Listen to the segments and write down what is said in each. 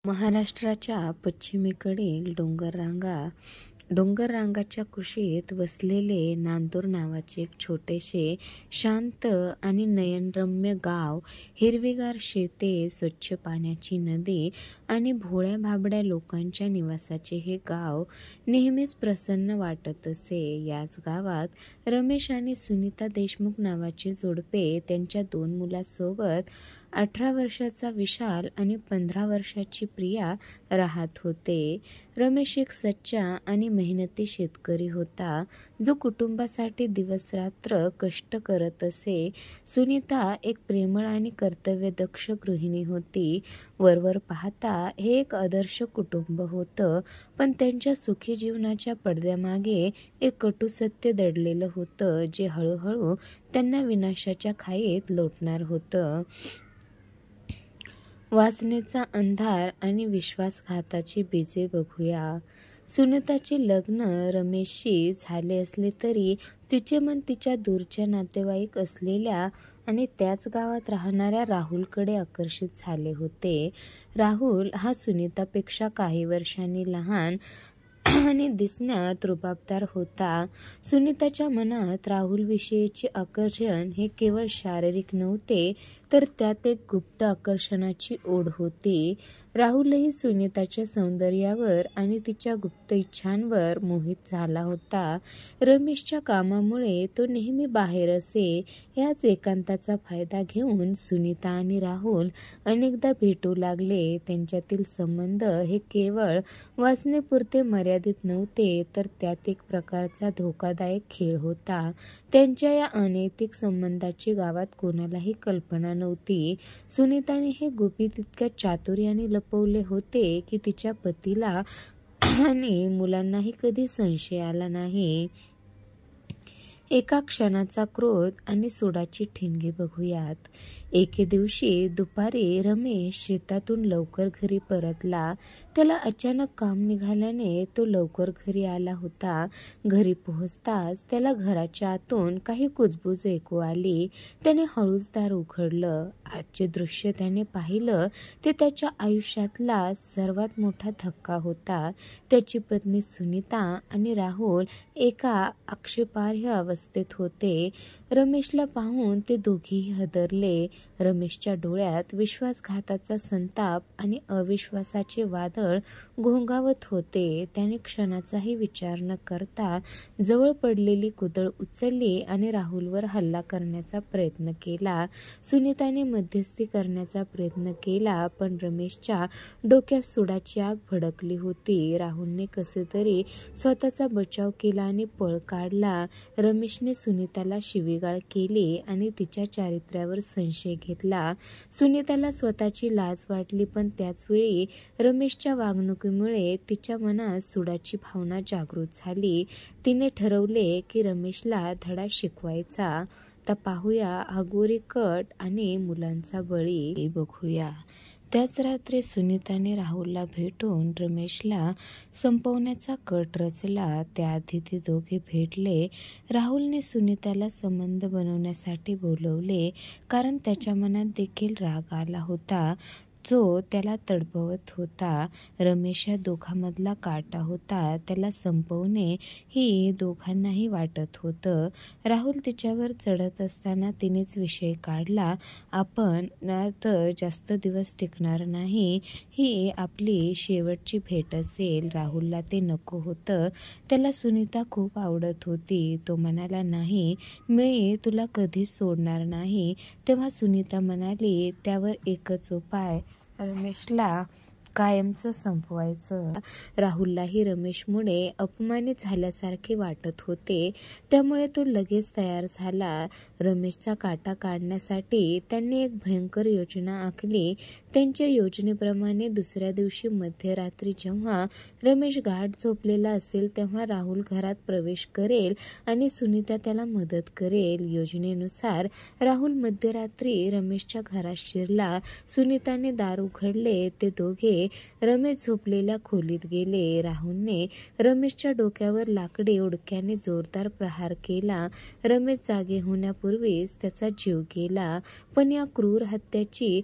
महाराष्ट्राच्या पश्चिमेकडील डोंगररांगाच्या कुशीत वसलेले नांदूर नावाचे एक छोटेसे शांत आणि नयनरम्य गाव, हिरवीगार शेते, स्वच्छ पाण्याची नदी आणि भोळ्या भाबड्या लोकांच्या निवासाचे हे गाव नेहमीच प्रसन्न वाटत असे. याच गावात रमेश आणि सुनीता देशमुख नावाचे जोडपे त्यांच्या 2 मुलांसोबत 18 वर्षाचा विशाल आणि 15 वर्षाची प्रिया राहत होते. रमेश एक सच्चा आणि मेहनती शेतकरी होता, जो कुटुंबासाठी दिवसरात्र कष्ट करत असे. सुनीता एक प्रेमळ आणि कर्तव्यदक्ष गृहिणी होती. वरवर पाहता हे एक आदर्श कुटुंब होतं, पण त्यांच्या सुखी जीवनाच्या पडद्यामागे एक कटू सत्य दडलेलं होतं, जे हळूहळू त्यांना विनाशाच्या खाईत लोटणार होतं. वासनेचा अंधार आणि विश्वासघाताची बीजे बघूया. सुनीताचे लग्न रमेशशी झाले असले तरी तिचे मन तिच्या दूरच्या नातेवाईक असलेल्या आणि त्याच गावात राहणाऱ्या राहुलकडे आकर्षित झाले होते. राहुल हा सुनीतापेक्षा काही वर्षांनी लहान आणि दिसण्यात रुबाबदार होता. सुनीताच्या मनात राहुलविषयीचे आकर्षण हे केवळ शारीरिक नव्हते, तर त्यात एक गुप्त आकर्षणाची ओढ होती. राहुलही सुनीताच्या सौंदर्यावर आणि तिच्या गुप्त इच्छांवर मोहित झाला होता. रमेशच्या कामामुळे तो नेहमी बाहेर असे. याच एकांताचा फायदा घेऊन सुनीता आणि राहुल अनेकदा भेटू लागले. त्यांच्यातील संबंध हे केवळ वासनेपुरते मर्यादित नव्हते, तर त्यात एक प्रकारचा धोकादायक खेळ होता. त्यांच्या या अनैतिक संबंधाची गावात कोणालाही कल्पना नव्हती. सुनीताने हे गुपित इतक्या चातुर्याने लपवले होते की तिच्या पतीला आणि मुलांनाही कधी संशय आला नाही. एका क्षणाचा क्रोध आणि सुडाची ठिणगी बघूयात. एके दिवशी दुपारी रमेश शेतातून लवकर घरी परतला. त्याला अचानक काम निघाल्याने तो लवकर घरी आला होता. घरी पोहोचताच त्याला घराच्या आतून काही कुजबूज ऐकू आली. त्याने हळूच दार उघडलं. आजचे दृश्य त्याने पाहिलं ते त्याच्या आयुष्यातला सर्वात मोठा धक्का होता. त्याची पत्नी सुनीता आणि राहुल एका आक्षेपार्ह अवस्थेत होते. रमेशला पाहून ते दोघेही हादरले. रमेशच्या डोळ्यात विश्वासघाताचा संताप आणि अविश्वासाचे वादळ घोंघावत होते. त्याने क्षणाचाही विचार न करता जवळ पडलेली कुदळ उचलली आणि राहुलवर हल्ला करण्याचा प्रयत्न केला. सुनीताने मध्यस्थी करण्याचा प्रयत्न केला, पण रमेशच्या डोक्यात सुडाची आग भडकली होती. राहुलने कसे तरी स्वतःचा बचाव केला आणि पळ काढला. रमेशने सुनीताला शिवीगाळ केली आणि तिच्या चारित्र्यावर संशय घेतला. सुनीताला स्वतःची लाज वाटली, पण त्याचवेळी रमेशच्या वागणुकीमुळे तिच्या मनात सुडाची भावना जागृत झाली. तिने ठरवले की रमेशला धडा शिकवायचा. आता पाहूया अघोरी कट आणि मुलांचा बळी बघूया. त्याच रात्री सुनीताने राहुलला भेटून रमेशला संपवण्याचा कट रचला. त्याआधी ते दोघे भेटले. राहुलने सुनीताला संबंध बनवण्यासाठी बोलवले, कारण त्याच्या मनात देखील राग आला होता, जो त्याला तडपवत होता. रमेश या दोघांमधला काटा होता. त्याला संपवणे ही दोघांनाही वाटत होतं. राहुल तिच्यावर चढत असताना तिनेच विषय काढला, आपण तर जास्त दिवस टिकणार नाही. ही आपली शेवटची भेट असेल. राहुलला ते नको होतं. त्याला सुनीता खूप आवडत होती. तो म्हणाला, नाही, मी तुला कधीच सोडणार नाही. तेव्हा सुनीता म्हणाली, त्यावर एकच उपाय, रमेशला कायमचं संपवायचं. राहुललाही रमेशमुळे अपमानित झाल्यासारखे वाटत होते, त्यामुळे तो लगेच तयार झाला. रमेशचा काटा काढण्यासाठी त्यांनी एक भयंकर योजना आखली. त्यांच्या योजनेप्रमाणे दुसऱ्या दिवशी मध्यरात्री जेव्हा रमेश गाढ झोपलेला असेल, तेव्हा राहुल घरात प्रवेश करेल आणि सुनीता त्याला मदत करेल. योजनेनुसार राहुल मध्यरात्री रमेशच्या घरात शिरला. सुनीताने दार उघडले. ते दोघे रमेश झोपलेल्या खोलीत गेले. राहुलने रमेशच्या डोक्यावर लाकडी उडक्याने जोरदार प्रहार केला. रमेश जागे होण्यापूर्वीच त्याचा जीव गेला. पण या क्रूर हत्येची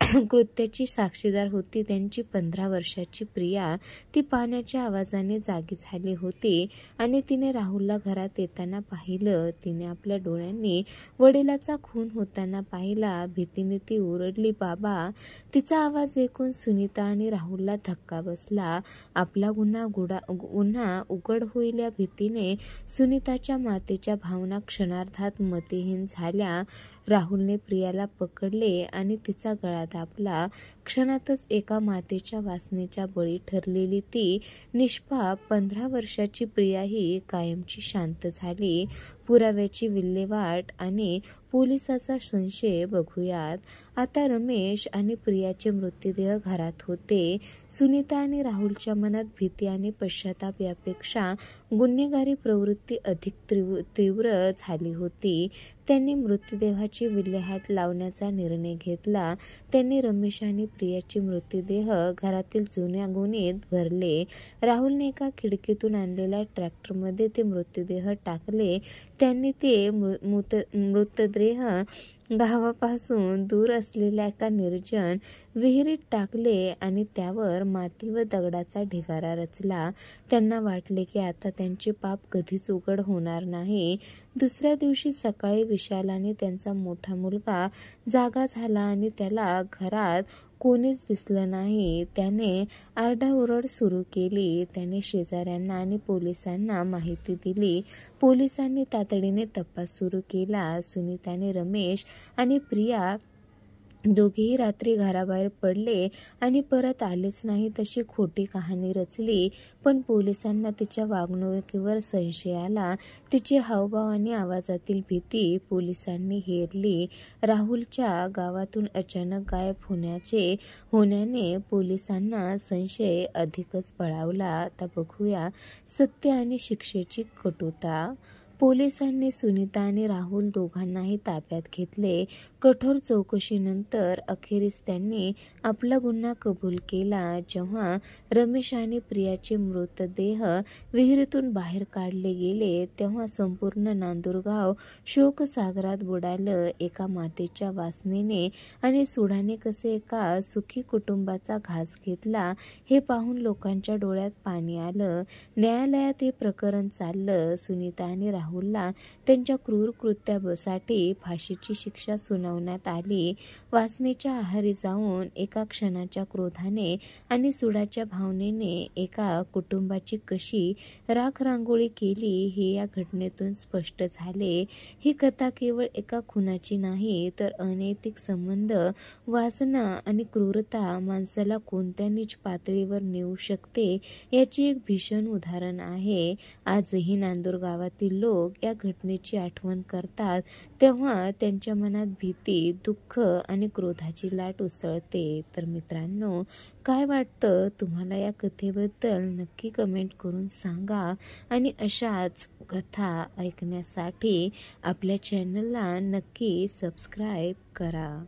कृत्याची साक्षीदार होती त्यांची 15 वर्षाची प्रिया. ती पाण्याच्या आवाजाने जागी झाली होती आणि तिने राहुलला घरात येताना पाहिलं. तिने आपल्या डोळ्यांनी वडिलाचा खून होताना पाहिला. भीतीने ती ओरडली, बाबा. तिचा आवाज ऐकून सुनीता आणि राहुलला धक्का बसला. आपला गुन्हा उघड होईल या भीतीने सुनीताच्या मातेच्या भावना क्षणार्धात मतिहीन झाल्या. राहुलने प्रियाला पकडले आणि तिचा गळा दाबला. क्षणातच एका मातेच्या वासनेच्या बळी ठरलेली ती निष्पाप 15 वर्षाची प्रियाही कायमची शांत झाली. पुराव्याची विल्हेवाट आणि पोलिसाचा संशय बघूयात. आता रमेश आणि प्रियाचे मृतदेह घरात होते. सुनीता आणि राहुलच्या मनात भीती आणि पश्चाताप यापेक्षा गुन्हेगारी प्रवृत्ती अधिक तीव्र झाली होती. त्यांनी मृतदेहाची विल्हेवाट लावण्याचा निर्णय घेतला. त्यांनी रमेश आणि प्रियाचे मृतदेह घरातील जुन्या गोणीत भरले. राहुलने एका खिडकीतून आणलेल्या ट्रॅक्टरमध्ये ते मृतदेह टाकले. त्यांनी ते मृतदेह गावापासून दूर असलेल्या एका निर्जन विहिरीत टाकले आणि त्यावर माती व दगडाचा ढिगारा रचला. त्यांना वाटले की आता त्यांचे पाप कधीच उघड होणार नाही. दुसऱ्या दिवशी सकाळी विशाल आणि त्यांचा मोठा मुलगा जागा झाला आणि त्याला घरात कोणीच दिसलं नाही. त्याने आरडाओरड सुरू केली. त्याने शेजाऱ्यांना आणि पोलिसांना माहिती दिली. पोलिसांनी तातडीने तपास सुरू केला. सुनीताने रमेश आणि प्रिया दोघेही रात्री घराबाहेर पडले आणि परत आलेच नाही तशी खोटी कहाणी रचली. पण पोलिसांना तिच्या वागणुकीवर संशय आला. तिचे हावभाव आणि आवाजातील भीती पोलिसांनी हेरली. राहुलच्या गावातून अचानक गायब होण्याने पोलिसांना संशय अधिकच बळावला. आता बघूया सत्य आणि शिक्षेची कटुता. पोलिसांनी सुनीता आणि राहुल दोघांनाही ताब्यात घेतले. कठोर चौकशीनंतर अखेरीस त्यांनी आपला गुन्हा कबूल केला. जेव्हा रमेश आणि प्रियाचे मृतदेह विहिरीतून बाहेर काढले गेले तेव्हा संपूर्ण नांदूरगाव शोकसागरात बुडालं. एका मातेच्या वासनेने आणि सुडाने कसे एका सुखी कुटुंबाचा घास घेतला हे पाहून लोकांच्या डोळ्यात पाणी आलं. न्यायालयात हे प्रकरण चाललं. सुनीता आणि राहुलला त्यांच्या क्रूर कृत्यासाठी फाशीची शिक्षा सुनावण्यात आली. वासनेच्या आहारी जाऊन एका क्षणाच्या क्रोधाने आणि सुडाच्या भावनेने एका कुटुंबाची कशी राखरांगोळी केली हे या घटनेतून स्पष्ट झाले. ही कथा केवळ एका खुनाची नाही तर अनैतिक संबंध, वासना आणि क्रूरता माणसाला कोणत्या नीच पातळीवर नेऊ शकते याची एक भीषण उदाहरण आहे. आजही नांदूर गावातील लोक या घटनेची आठवण करतात तेव्हा त्यांच्या मनात भीती, दुःख आणि क्रोधाची लाट उसळते. तर मित्रांनो, काय वाटतं तुम्हाला या कथेबद्दल नक्की कमेंट करून सांगा आणि अशाच कथा ऐकण्यासाठी आपल्या चॅनलला नक्की सबस्क्राईब करा.